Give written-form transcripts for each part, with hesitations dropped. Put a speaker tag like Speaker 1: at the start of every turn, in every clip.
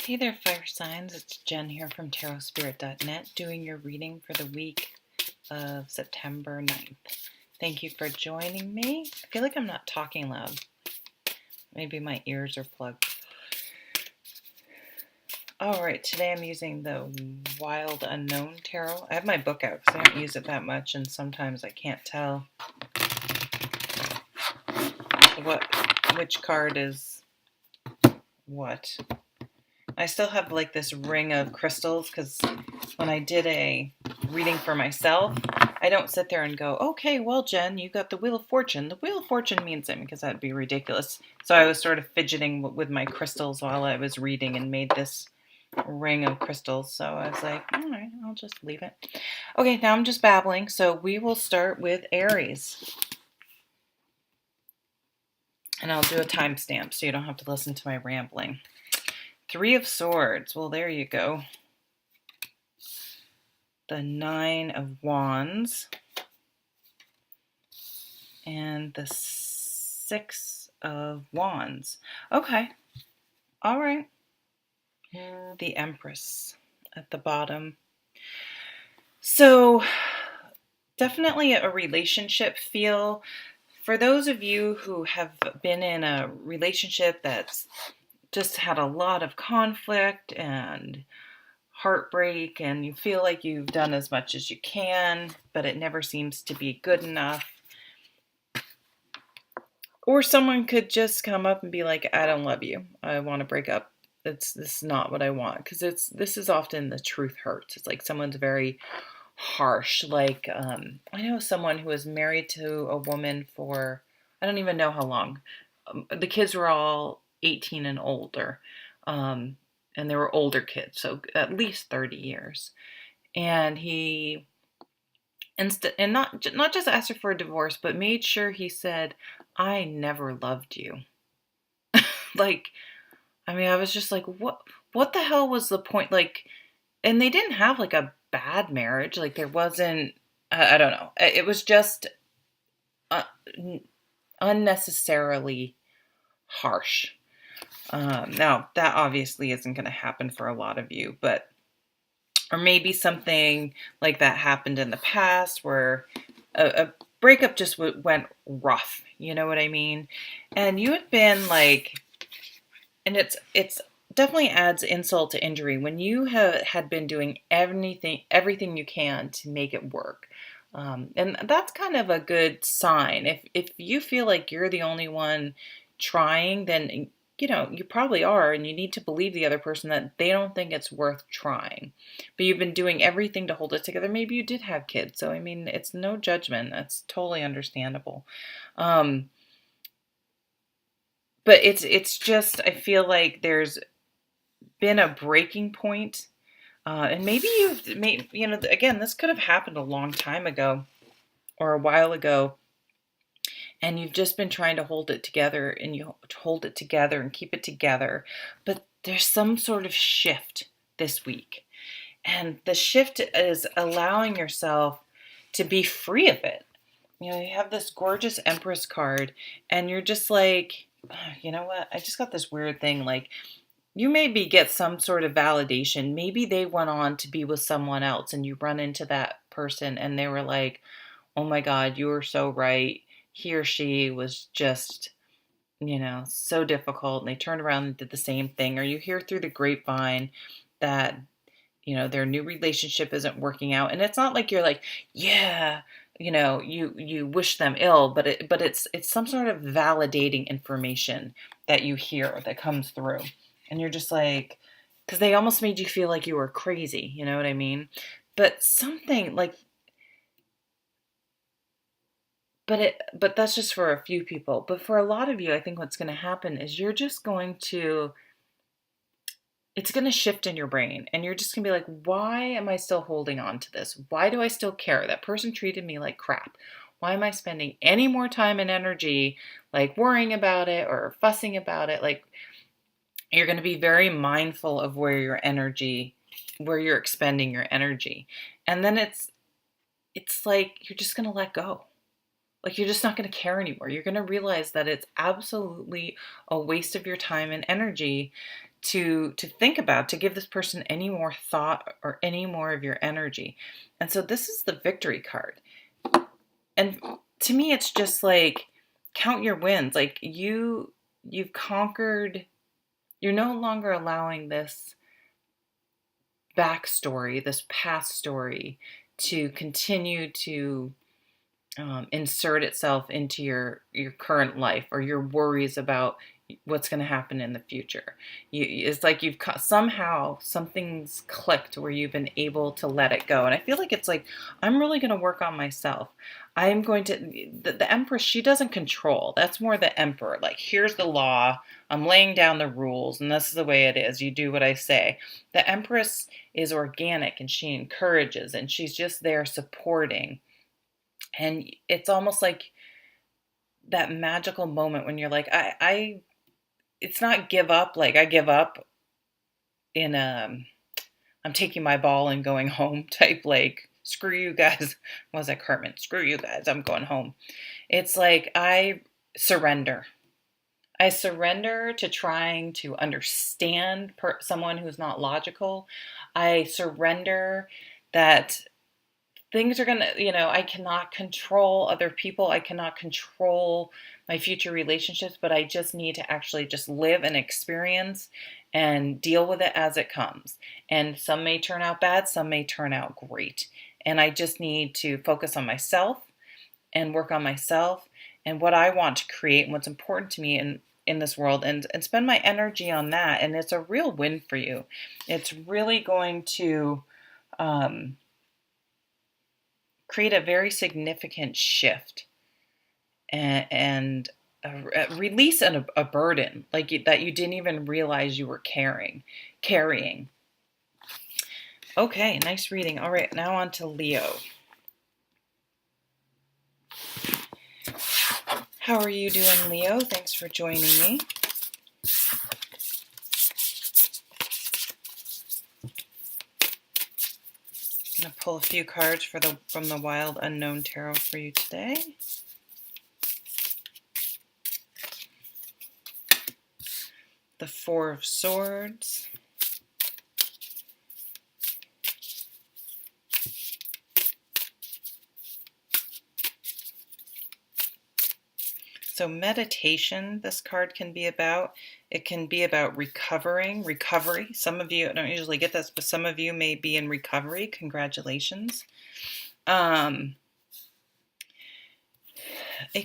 Speaker 1: Hey there, fire signs. It's Jen here from tarotspirit.net doing your reading for the week of September 9th. Thank you for joining me. I feel like I'm not talking loud. Maybe my ears are plugged. Alright, today I'm using the Wild Unknown Tarot. I have my book out because I don't use it that much, and sometimes I can't tell which card is what. I still have like this ring of crystals because when I did a reading for myself, I don't sit there and go, okay, well, Jen, you got the Wheel of Fortune. The Wheel of Fortune means something because that'd be ridiculous. So I was sort of fidgeting with my crystals while I was reading and made this ring of crystals. So I was like, all right, I'll just leave it. Okay, now I'm just babbling. So we will start with Aries. And I'll do a timestamp so you don't have to listen to my rambling. Three of Swords. Well, there you go. The Nine of Wands. And the Six of Wands. Okay. All right. The Empress at the bottom. So, definitely a relationship feel. For those of you who have been in a relationship that's just had a lot of conflict and heartbreak, and you feel like you've done as much as you can, but it never seems to be good enough. Or someone could just come up and be like, I don't love you. I want to break up. This is not what I want. Because this is often the truth hurts. It's like someone's very harsh. Like, I know someone who was married to a woman for, I don't even know how long. The kids were all 18 and older. And they were older kids, so at least 30 years. And he, and not just asked her for a divorce, but made sure he said, I never loved you. Like, I mean, I was just like, what the hell was the point? Like, and they didn't have like a bad marriage. Like there wasn't, I don't know. It was just unnecessarily harsh. Now that obviously isn't going to happen for a lot of you, but, or maybe something like that happened in the past where a breakup just went rough. You know what I mean? And you had been like, and it's definitely adds insult to injury when you had been doing everything you can to make it work. And that's kind of a good sign. If you feel like you're the only one trying, then you probably are, and you need to believe the other person that they don't think it's worth trying. But you've been doing everything to hold it together. Maybe you did have kids, so I mean, it's no judgment. That's totally understandable. But it's just, I feel like there's been a breaking point. And maybe again, this could have happened a long time ago or a while ago. And you've just been trying to hold it together, and you hold it together and keep it together. But there's some sort of shift this week. And the shift is allowing yourself to be free of it. You have this gorgeous Empress card, and you're just like, you know what? I just got this weird thing. Like, you maybe get some sort of validation. Maybe they went on to be with someone else, and you run into that person, and they were like, oh my God, you were so right. He or she was just, so difficult. And they turned around and did the same thing. Or you hear through the grapevine that, their new relationship isn't working out. And it's not like you're like, yeah, you wish them ill, but it's some sort of validating information that you hear that comes through. And you're just like, because they almost made you feel like you were crazy, you know what I mean? But something like, but that's just for a few people. But for a lot of you, I think what's going to happen is you're just going to, it's going to shift in your brain, and you're just going to be like, why am I still holding on to this? Why do I still care? That person treated me like crap. Why am I spending any more time and energy like worrying about it or fussing about it? Like, you're going to be very mindful of where you're expending your energy. And then it's like you're just going to let go. Like, you're just not going to care anymore. You're going to realize that it's absolutely a waste of your time and energy to think about, to give this person any more thought or any more of your energy. And so this is the victory card. And to me, it's just like, count your wins. Like you've conquered. You're no longer allowing this backstory, this past story, to continue to insert itself into your current life, or your worries about what's going to happen in the future. It's like somehow something's clicked where you've been able to let it go. And I feel like it's like, I'm really going to work on myself. I'm going to, the Empress, she doesn't control. That's more the Emperor. Like, here's the law. I'm laying down the rules, and this is the way it is. You do what I say. The Empress is organic, and she encourages, and she's just there supporting. And it's almost like that magical moment when you're like, it's not give up. Like, I give up in I'm taking my ball and going home type, like, screw you guys. What was that, Cartman? Screw you guys, I'm going home. It's like, I surrender. I surrender to trying to understand someone who's not logical. I surrender that things are going to, I cannot control other people. I cannot control my future relationships, but I just need to actually just live and experience and deal with it as it comes. And some may turn out bad, some may turn out great. And I just need to focus on myself and work on myself and what I want to create and what's important to me in this world, and spend my energy on that. And it's a real win for you. It's really going to create a very significant shift and release a burden like that you didn't even realize you were carrying. Okay, nice reading. All right, now on to Leo. How are you doing, Leo? Thanks for joining me. I'm going to pull a few cards from the Wild Unknown Tarot for you today. The Four of Swords. So meditation, this card can be about. It can be about recovery. Some of you, I don't usually get this, but some of you may be in recovery. Congratulations. It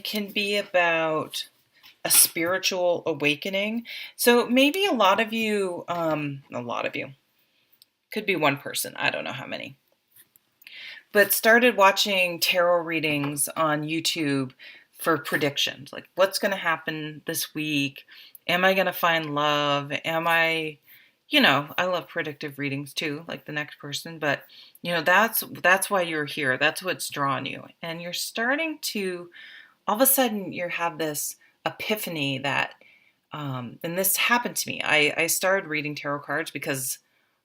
Speaker 1: can be about a spiritual awakening. So maybe a lot of you, could be one person, I don't know how many, but started watching tarot readings on YouTube for predictions, like what's going to happen this week. Am I going to find love? Am I, I love predictive readings too, like the next person, but that's why you're here. That's what's drawn you. And you're starting to, all of a sudden you have this epiphany that, and this happened to me. I started reading tarot cards because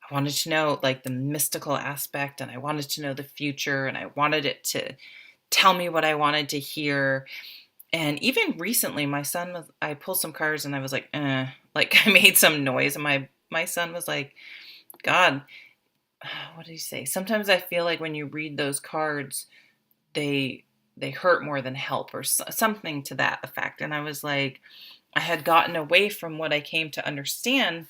Speaker 1: I wanted to know like the mystical aspect, and I wanted to know the future, and I wanted it to tell me what I wanted to hear. And even recently, I pulled some cards and I was like, like I made some noise, and my son was like, God, what did he say? Sometimes I feel like when you read those cards, they hurt more than help, or something to that effect. And I was like, I had gotten away from what I came to understand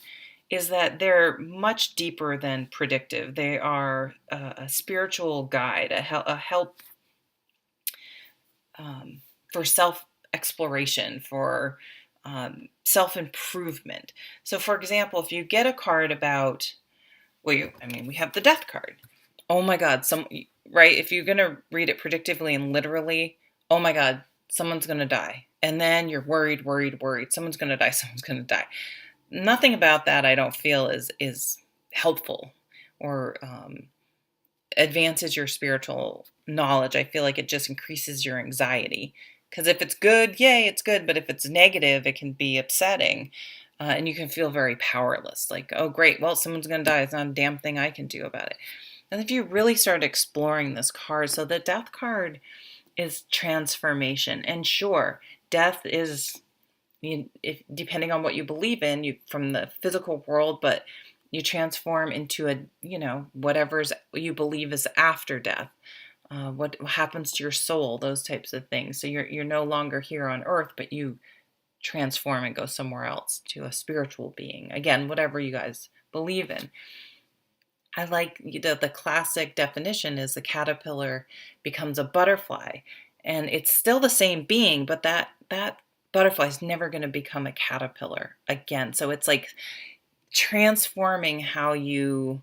Speaker 1: is that they're much deeper than predictive. They are a spiritual guide, a help for self-exploration, for self-improvement. So for example, if you get a card about, we have the Death card. Oh my God, right? If you're going to read it predictively and literally, oh my God, someone's going to die. And then you're worried. Someone's going to die. Nothing about that I don't feel is helpful or advances your spiritual knowledge. I feel like it just increases your anxiety. Because if it's good, yay, it's good. But if it's negative, it can be upsetting. And you can feel very powerless. Like, oh, great, well, someone's going to die. It's not a damn thing I can do about it. And if you really start exploring this card, so the Death card is transformation. And sure, death is if depending on what you believe in, you from the physical world, but you transform into a, whatever's you believe is after death. What happens to your soul, those types of things. So you're no longer here on earth, but you transform and go somewhere else to a spiritual being. Again, whatever you guys believe in. I like the classic definition is the caterpillar becomes a butterfly, and it's still the same being, but that butterfly is never going to become a caterpillar again. So it's like transforming how you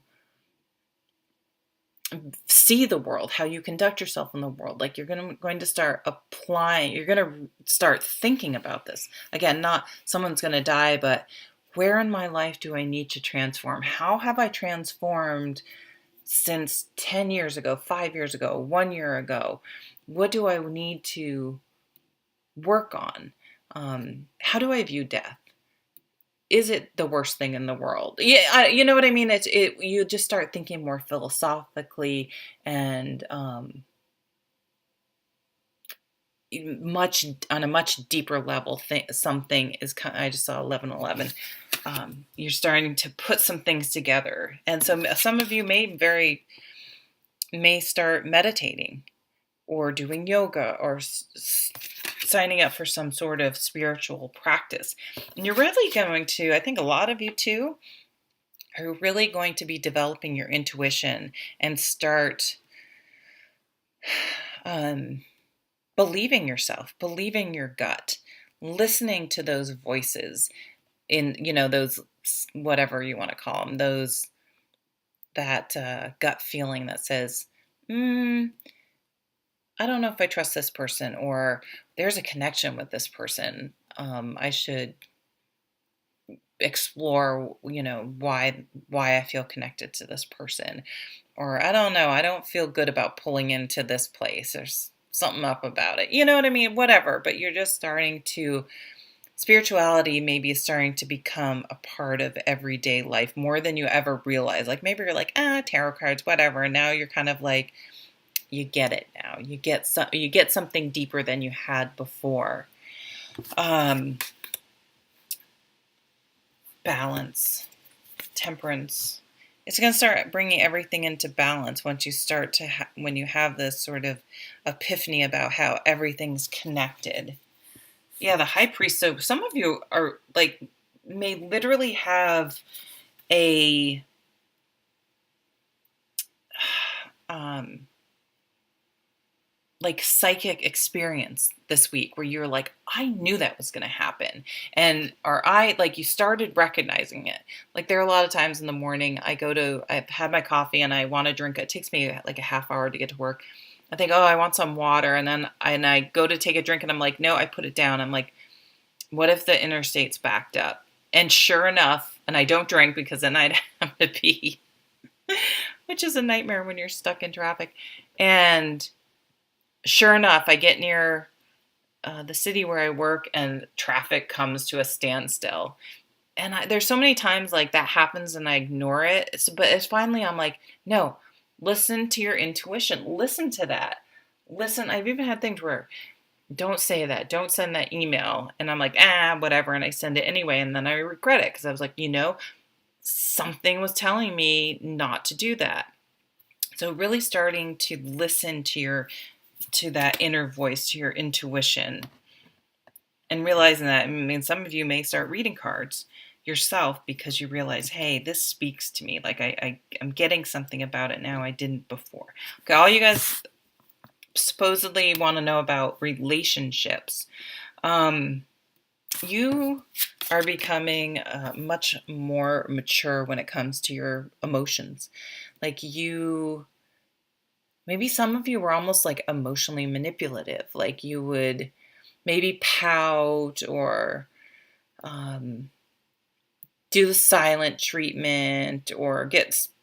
Speaker 1: see the world, how you conduct yourself in the world. Like you're going to start applying, you're going to start thinking about this. Again, not someone's going to die, but where in my life do I need to transform? How have I transformed since 10 years ago, 5 years ago, 1 year ago? What do I need to work on? How do I view death? Is it the worst thing in the world? Yeah, you know what I mean? You just start thinking more philosophically and much on a much deeper level. Something is I just saw 11:11. You're starting to put some things together, and so some of you may start meditating or doing yoga or signing up for some sort of spiritual practice. And you're really going to, I think a lot of you too, are really going to be developing your intuition and start believing yourself, believing your gut, listening to those voices in, those, whatever you want to call them, that gut feeling that says, I don't know if I trust this person, or there's a connection with this person. I should explore, why I feel connected to this person. Or I don't know, I don't feel good about pulling into this place. There's something up about it. You know what I mean? Whatever. But you're just spirituality maybe is starting to become a part of everyday life more than you ever realize. Like maybe you're like, tarot cards, whatever. And now you're kind of like, you get it now. You get something deeper than you had before. Balance, temperance. It's going to start bringing everything into balance once you start to when you have this sort of epiphany about how everything's connected. Yeah, the high priest. So some of you are like may literally have a like psychic experience this week where you're like, I knew that was going to happen. Like you started recognizing it. Like there are a lot of times in the morning I've had my coffee and I want to drink it. It takes me like a half hour to get to work. I think, I want some water. And then I go to take a drink and I'm like, no, I put it down. I'm like, what if the interstate's backed up? And sure enough, and I don't drink because then I'd have to pee, which is a nightmare when you're stuck in traffic. And sure enough, I get near the city where I work and traffic comes to a standstill. And there's so many times like that happens and I ignore it. But it's finally, I'm like, no, listen to your intuition. Listen to that. Listen, I've even had things where, don't say that. Don't send that email. And I'm like, whatever. And I send it anyway. And then I regret it because I was like, something was telling me not to do that. So really starting to listen to that inner voice, to your intuition, and realizing that, some of you may start reading cards yourself because you realize, hey, this speaks to me. Like I'm getting something about it now I didn't before. Okay, all you guys supposedly want to know about relationships. You are becoming much more mature when it comes to your emotions. Like maybe some of you were almost like emotionally manipulative. Like you would maybe pout or do the silent treatment or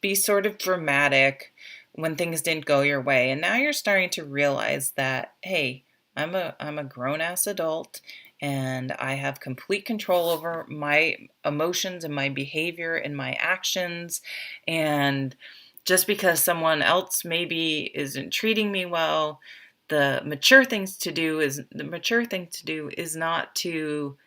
Speaker 1: be sort of dramatic when things didn't go your way. And now you're starting to realize that, hey, I'm a grown-ass adult and I have complete control over my emotions and my behavior and my actions. And just because someone else maybe isn't treating me well, the mature thing to do is not to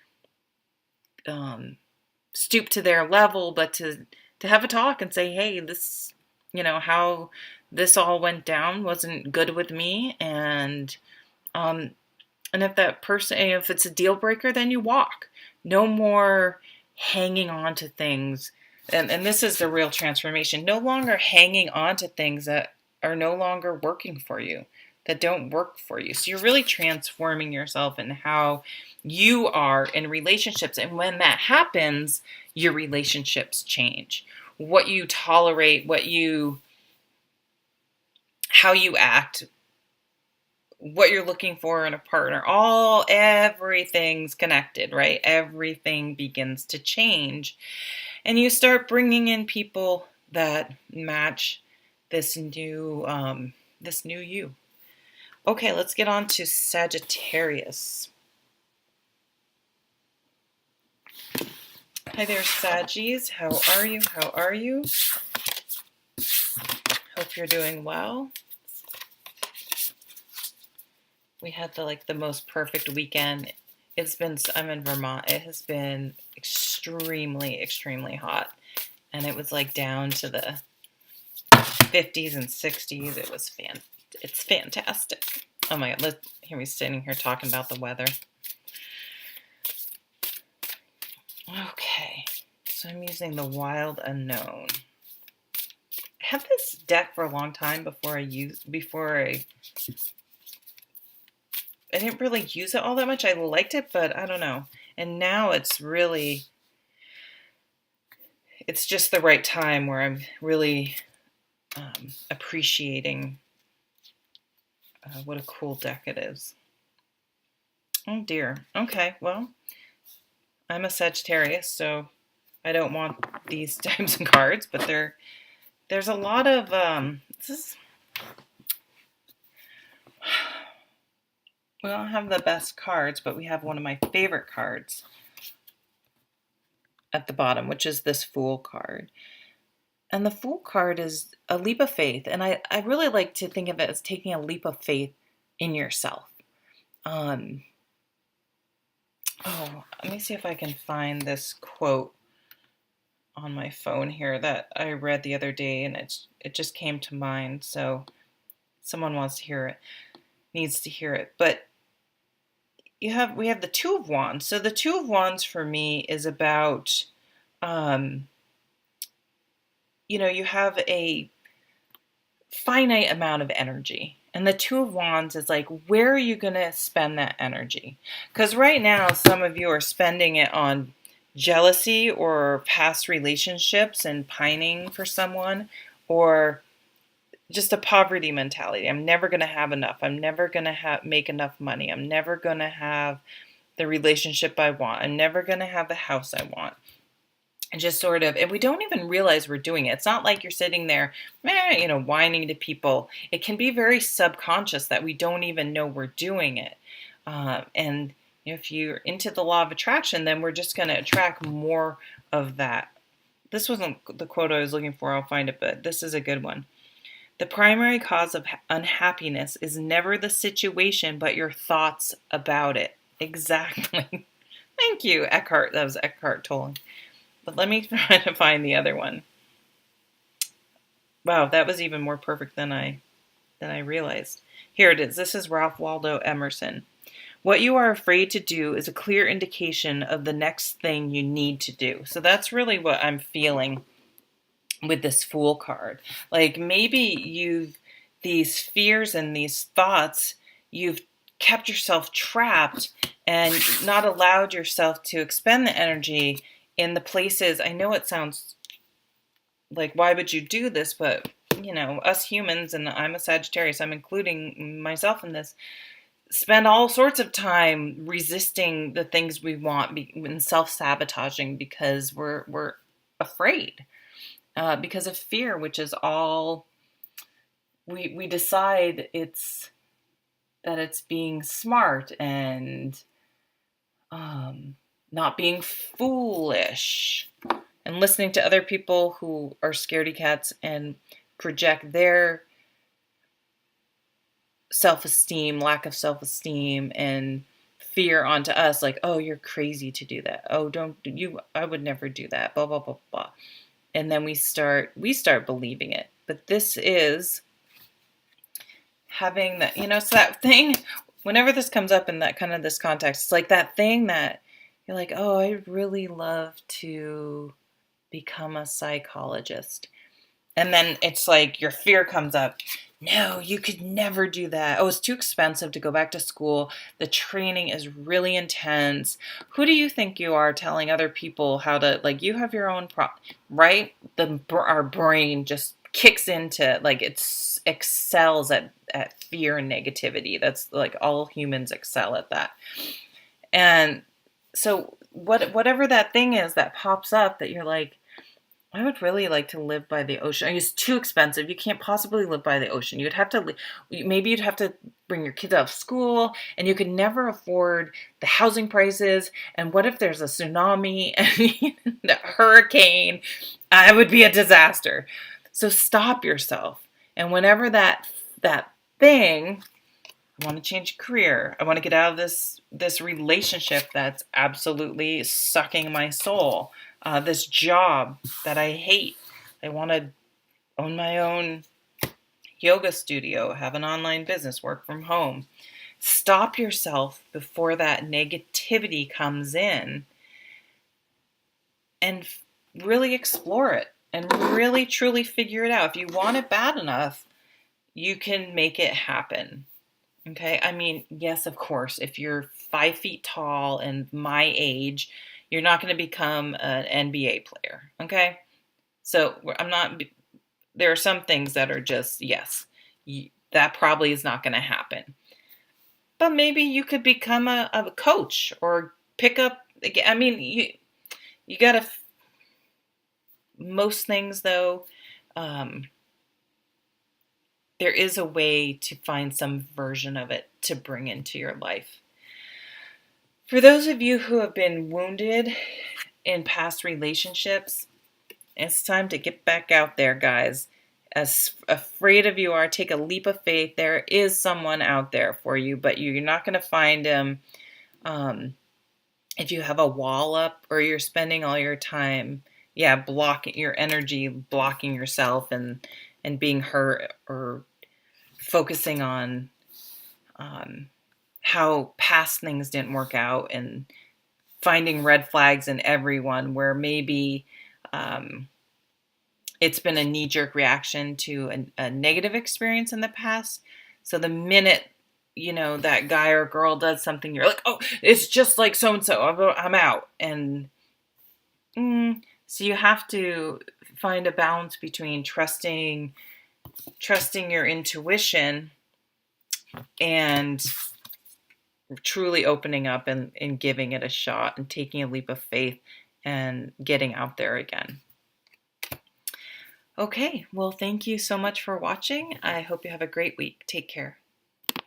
Speaker 1: stoop to their level, but to have a talk and say, hey, this, how this all went down wasn't good with me, um, and if that person, if it's a deal breaker, then you walk. No more hanging on to things. And this is the real transformation. No longer hanging on to things that are no longer working for you, that don't work for you. So you're really transforming yourself and how you are in relationships. And when that happens, your relationships change. What you tolerate, how you act, what you're looking for in a partner, everything's connected, right? Everything begins to change, and you start bringing in people that match this new you. Okay, let's get on to Sagittarius. Hi there, Saggies. How are you? How are you? Hope you're doing well. We had the most perfect weekend. I'm in Vermont. It has been extremely, extremely hot. And it was down to the 50s and 60s. It's fantastic. Oh my God, hear me standing here talking about the weather. Okay, so I'm using the Wild Unknown. I had this deck for a long time before I didn't really use it all that much. I liked it, but I don't know. And now it's just the right time where I'm really appreciating what a cool deck it is. Oh dear. Okay, well, I'm a Sagittarius, so I don't want these types of cards, but there's a lot of we don't have the best cards, but we have one of my favorite cards at the bottom, which is this Fool card. And the Fool card is a leap of faith, and I really like to think of it as taking a leap of faith in yourself. Let me see if I can find this quote on my phone here that I read the other day, and it just came to mind. So someone wants to hear it, needs to hear it. But we have the Two of Wands. So the Two of Wands for me is about, you have a finite amount of energy. And the Two of Wands is where are you going to spend that energy? Because right now, some of you are spending it on jealousy or past relationships and pining for someone, or just a poverty mentality. I'm never going to have enough. I'm never going to make enough money. I'm never going to have the relationship I want. I'm never going to have the house I want. And just and we don't even realize we're doing it. It's not like you're sitting there, whining to people. It can be very subconscious that we don't even know we're doing it. And if you're into the law of attraction, then we're just going to attract more of that. This wasn't the quote I was looking for. I'll find it, but this is a good one. The primary cause of unhappiness is never the situation, but your thoughts about it. Exactly. Thank you, Eckhart. That was Eckhart Tolle. But let me try to find the other one. Wow, that was even more perfect than I realized. Here it is. This is Ralph Waldo Emerson. What you are afraid to do is a clear indication of the next thing you need to do. So that's really what I'm feeling with this Fool card. Maybe these fears and these thoughts, you've kept yourself trapped and not allowed yourself to expend the energy in the places. I know it sounds like, why would you do this? But, us humans, and I'm a Sagittarius, I'm including myself in this, spend all sorts of time resisting the things we want and self-sabotaging because we're afraid. Because of fear, which is all we decide it's being smart and not being foolish, and listening to other people who are scaredy cats and project their self-esteem, lack of self-esteem, and fear onto us, like, oh, you're crazy to do that. Oh, don't you, I would never do that, blah, blah, blah, blah. And then we start believing it. But this is having that, so that thing, whenever this comes up in that kind of this context, it's like that thing that you're like, oh, I'd really love to become a psychologist. And then it's like your fear comes up. No, you could never do that. Oh, it's too expensive to go back to school. The training is really intense. Who do you think you are telling other people how to, like, you have your own right? Our brain just kicks into, like, it excels at fear and negativity. That's like all humans excel at that. And so whatever that thing is that pops up that you're like, I would really like to live by the ocean. It's too expensive. You can't possibly live by the ocean. Maybe you'd have to bring your kids out of school, and you could never afford the housing prices. And what if there's a tsunami and a hurricane? It would be a disaster. So stop yourself. And whenever that thing, I want to change career. I want to get out of this relationship that's absolutely sucking my soul. This job that I hate. I want to own my own yoga studio, have an online business, work from home. Stop yourself before that negativity comes in and really explore it and really truly figure it out. If you want it bad enough, you can make it happen. Okay? I mean, yes, of course, if you're 5 feet tall and my age, you're not going to become an NBA player, okay? So there are some things that are just, yes, that probably is not going to happen. But maybe you could become a coach or pick up, I mean, you got to, most things though, there is a way to find some version of it to bring into your life. For those of you who have been wounded in past relationships, it's time to get back out there, guys. As afraid of you are, take a leap of faith. There is someone out there for you, but you're not going to find him if you have a wall up or you're spending all your time, blocking your energy, blocking yourself and being hurt or focusing on how past things didn't work out and finding red flags in everyone where maybe it's been a knee-jerk reaction to a negative experience in the past. So the minute, that guy or girl does something, you're like, oh, it's just like so-and-so, I'm out. And so you have to find a balance between trusting your intuition and truly opening up and giving it a shot and taking a leap of faith and getting out there again. Okay, well, thank you so much for watching. I hope you have a great week. Take care.